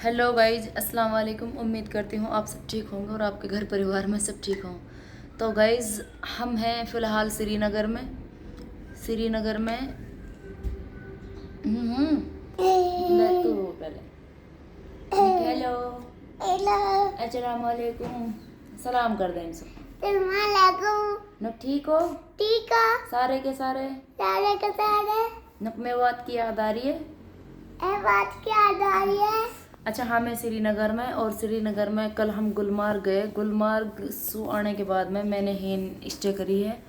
Hello guys, अस्सलाम वालेकुम। उम्मीद करती हूँ आप सब ठीक होंगे और आपके घर परिवार में सब ठीक हों। तो गाइज, हम हैं फ़िलहाल श्रीनगर में। ले तू पहले। हेलो, अस्सलाम वालेकुम। सलाम कर दें इनसे। न ठीक हो? ठीक है। सारे के सारे नक में बात की याद आ रही है? बात की याद आ रही है। अच्छा, हाँ, मैं श्रीनगर में, और श्रीनगर में कल हम गुलमार्ग गए। गुलमार्ग सु आने के बाद में मैंने हेन स्टे करी है।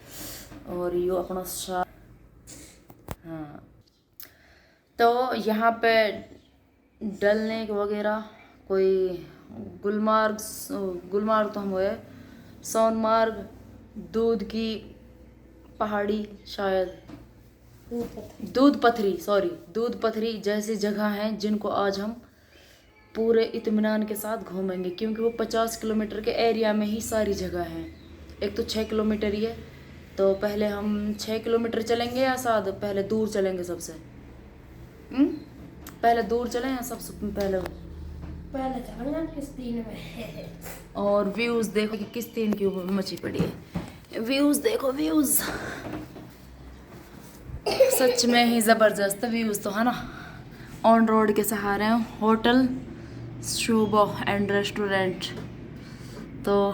और यो अपना हाँ, तो यहाँ पे डलने वगैरह कोई गुलमार्ग गुलमार्ग तो हम हुए, सोनमार्ग, दूध की पहाड़ी, शायद दूध पथरी जैसी जगह हैं जिनको आज हम पूरे इत्मीनान के साथ घूमेंगे, क्योंकि वो 50 किलोमीटर के एरिया में ही सारी जगह हैं। एक तो 6 किलोमीटर ही है, तो पहले हम 6 किलोमीटर चलेंगे या साथ पहले दूर चलेंगे सबसे? पहले दूर चलें या सबसे पहले चलेंगे किस्तीन में। और व्यूज़ देखो कि किस तीन के ऊपर मची पड़ी है। व्यूज़ देखो, व्यूज़ सच में ही ज़बरदस्त व्यूज़ तो है ना। ऑन रोड के सहारे होटल शोबा एंड रेस्टोरेंट। तो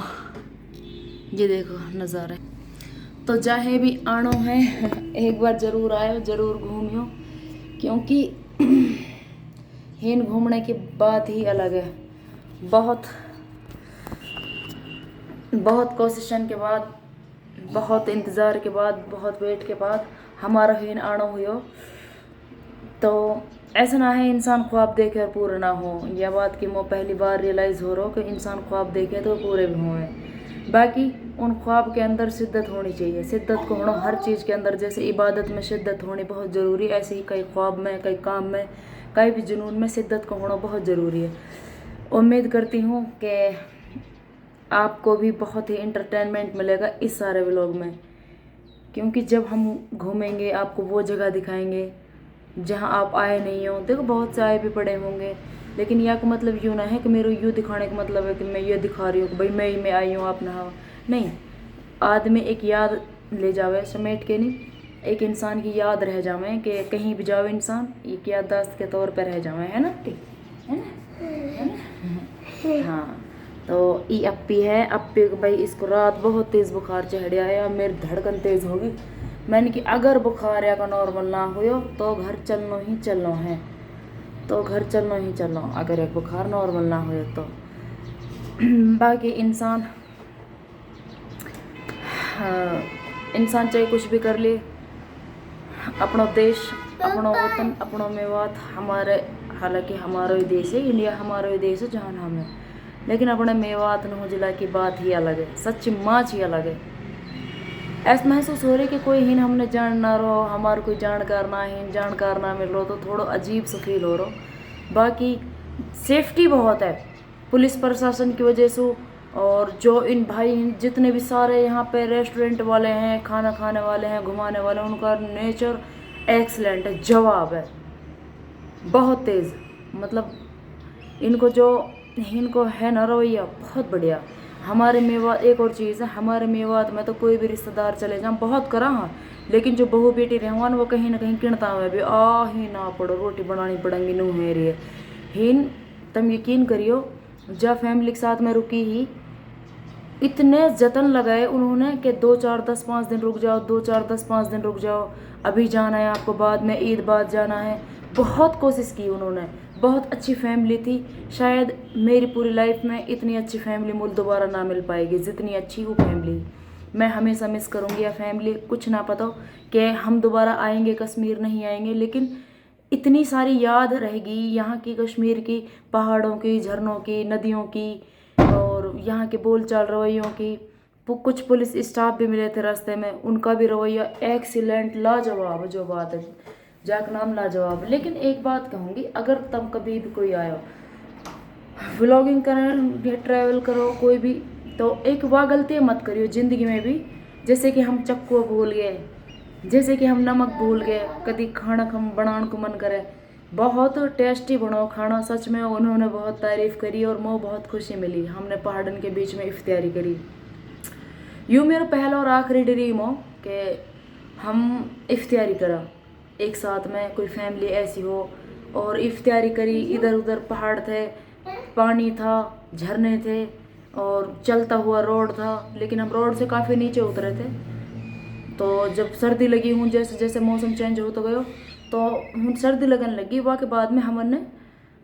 ये देखो नज़ारे। तो चाहे भी आनो है, एक बार ज़रूर आयो, ज़रूर घूमियो, क्योंकि हिन घूमने की बात ही अलग है। बहुत बहुत कोशिशन के बाद, बहुत इंतज़ार के बाद, बहुत वेट के बाद हमारा हिन आना हुआ। तो ऐसा ना है इंसान ख्वाब देखे और पूरे ना हो। यह बात कि मैं पहली बार रियलाइज़ हो रहा हूँ कि इंसान ख्वाब देखे तो पूरे भी हुए। बाकी उन ख्वाब के अंदर शिद्दत होनी चाहिए। शिद्दत को होना हर चीज़ के अंदर, जैसे इबादत में शिद्दत होनी बहुत ज़रूरी है, ऐसे ही कई ख्वाब में, कई काम में, कई भी जुनून में शिद्दत को होना बहुत ज़रूरी है। उम्मीद करती हूँ कि आपको भी बहुत ही इंटरटेनमेंट मिलेगा इस सारे व्लॉग में, क्योंकि जब हम घूमेंगे आपको वो जगह दिखाएंगे जहाँ आप आए नहीं हो। देखो, बहुत से आए भी पड़े होंगे, लेकिन यह का मतलब यूँ ना है कि मेरे यूँ दिखाने का मतलब है कि मैं ये दिखा रही हूँ कि भाई मैं आई हूँ, आप ना। नहीं, आदमी एक याद ले जावे समेट के, नहीं एक इंसान की याद रह जावे कि कहीं भी जावे इंसान एक याददाश्त के तौर पर रह जावे, है ना? ठीक है ना, है ना? हाँ, तो ये अप्पी है। अप्पी भाई, इसको रात बहुत तेज़ बुखार चढ़ आया, मेरी धड़कन तेज़ होगी। मैंने कि अगर बुखार या का नॉर्मल ना हो तो घर चलना ही चलना है, तो घर चलना ही चलना, अगर एक बुखार नॉर्मल ना हो तो। बाकी इंसान चाहे कुछ भी कर ले, अपना देश, अपना वतन, अपना मेवात हमारे, हालांकि हमारा ही देश है, इंडिया हमारा ही देश है जहाँ हम है, लेकिन अपने मेवात न जिला की बात ही अलग है, सच्ची माच ही अलग है। ऐसा महसूस हो रही कि कोई ही हमने जान ना रहो, हमारा कोई जानकार ना मिल रहा, तो थोड़ा अजीब सा फील हो रहा। बाकी सेफ्टी बहुत है पुलिस प्रशासन की वजह से, और जो इन भाई जितने भी सारे यहाँ पे रेस्टोरेंट वाले हैं, खाना खाने वाले हैं, घुमाने वाले हैं, उनका नेचर एक्सलेंट है, जवाब है बहुत तेज़। मतलब इनको है ना रवैया बहुत बढ़िया। हमारे मेवात एक और चीज़ है, हमारे मेवात में तो कोई भी रिश्तेदार चले जाए बहुत करा, हाँ, लेकिन जो बहू बेटी रहवान वो कहीं ना कहीं किणता हुआ भी आ ही ना पड़ो, रोटी बनानी पड़ेंगी नू है रही है हिन। तुम यकीन करियो, जब फैमिली के साथ में रुकी ही, इतने जतन लगाए उन्होंने कि 2 4 10 5 दिन रुक जाओ, 2 4 10 5 दिन रुक जाओ, अभी जाना है आपको, बाद में ईद बाद जाना है। बहुत कोशिश की उन्होंने, बहुत अच्छी फैमिली थी। शायद मेरी पूरी लाइफ में इतनी अच्छी फैमिली मुझे दोबारा ना मिल पाएगी जितनी अच्छी वो फैमिली। मैं हमेशा मिस करूँगी यह फैमिली। कुछ ना पता कि हम दोबारा आएंगे कश्मीर, नहीं आएंगे, लेकिन इतनी सारी याद रहेगी यहाँ की, कश्मीर की, पहाड़ों की, झरनों की, नदियों की, और यहाँ के बोलचाल रवैयों की। कुछ पुलिस स्टाफ भी मिले थे रास्ते में, उनका भी रवैया एक्सीलेंट, लाजवाब जो बात है, जाक नाम लाजवाब। लेकिन एक बात कहूँगी, अगर तुम कभी भी कोई आयो व्लॉगिंग करें या ट्रैवल करो कोई भी, तो एक वाह गलती मत करियो ज़िंदगी में भी, जैसे कि हम चक्कू भूल गए, जैसे कि हम नमक भूल गए, कभी खाना हम बनाने को मन करे, बहुत टेस्टी बनाओ खाना, सच में उन्होंने बहुत तारीफ़ करी और मुझे बहुत खुशी मिली। हमने पहाड़न के बीच में इफ्तियारी करी। यूँ मेरा पहला और आखिरी ड्रीम हो कि हम इफ्तियारी करा एक साथ में, कोई फैमिली ऐसी हो और इफ्तियारी करी। इधर उधर पहाड़ थे, पानी था, झरने थे और चलता हुआ रोड था, लेकिन हम रोड से काफ़ी नीचे उतरे थे। तो जब सर्दी लगी हूँ, जैसे जैसे मौसम चेंज होता गयो तो हूँ सर्दी लगने लगी। वहाँ के बाद में हमने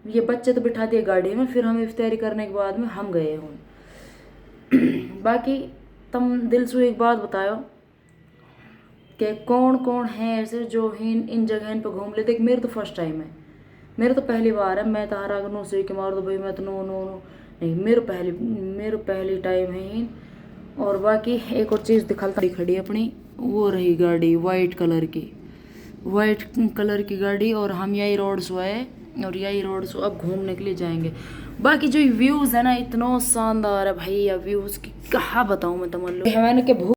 ये बच्चे तो बिठा दिए गाड़ी में, फिर हम इफ्तियारी करने के बाद में हम गए हूँ। बाकी तुम दिल से एक बात बताओ कि कौन कौन है ऐसे जो इन जगह पे घूम ले। देख मेरे तो फर्स्ट टाइम है, मेरे तो पहली बार है। मैं तहारा नो से के मार दो भाई, मैं तो नो नो नो नहीं, मेरे पहली टाइम है इन। और बाकी एक और चीज़ दिखाता खड़ी अपनी, वो रही गाड़ी वाइट कलर की गाड़ी, और हम यही रोड से आए और यही रोड से अब घूमने के लिए जाएंगे। बाकी जो व्यूज़ है ना, इतना शानदार है भाई, या व्यूज़ की कहाँ बताऊँ मैं। तमल्लु मैंने के